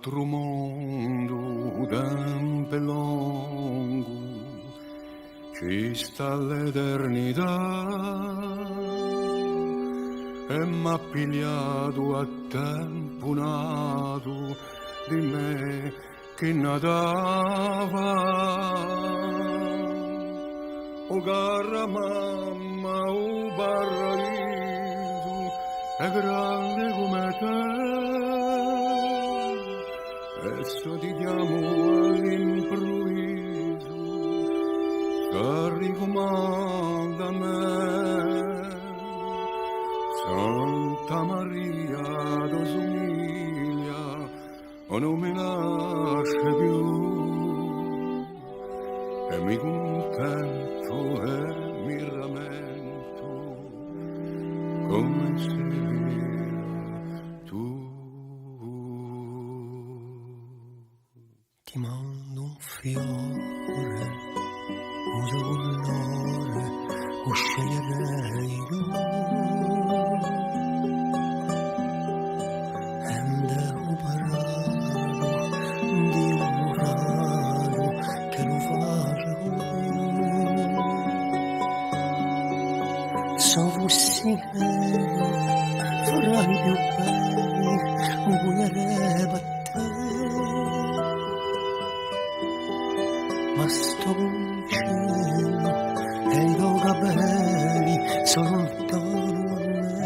altro mondo tempo lungo ci sta l'eternità e m'ha pigliato a tempo nato di me che natava. O cara mamma, o paradiso è grande come te, adesso ti chiamo all'improvviso, ricomanda a me. Santa Maria tu somiglia, o non mi lascia più, e mi contento e mi rammento come sei tu. Ti mando un fiore, uso colore, o sceglierei io. Farai più belli un cuore a te, ma sto vicino e i tuoi capelli sono lontano a me,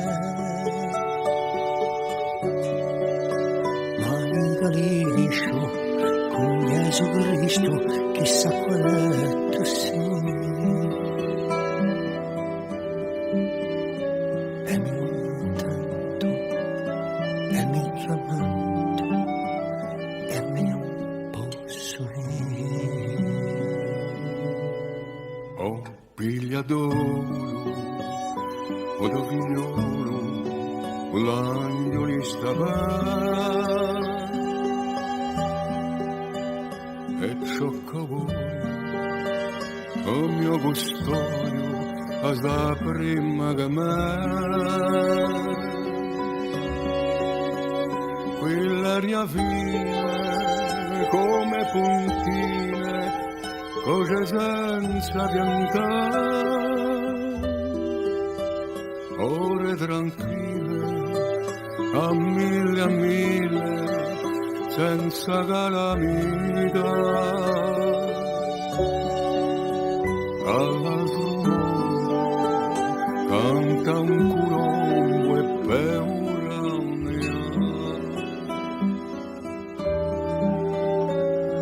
ma mi liscio con Gesù Cristo, chissà quale tu sei. O do figliolo, l'angiolista va, e ciò che vuoi, o mio custodio, a sta prima che me, quell'aria fine, come puntine, cose senza piantare, ore tranquille, a mille, senza calamità. All'altro mondo canta un curombo e peura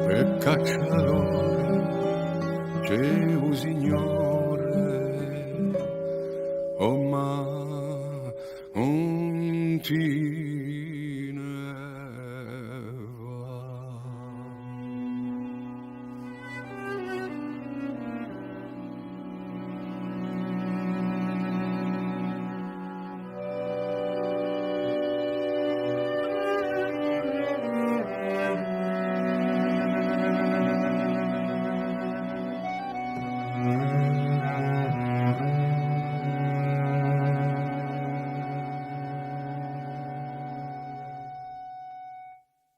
per cacciatore c'è un signore, oh ma un ti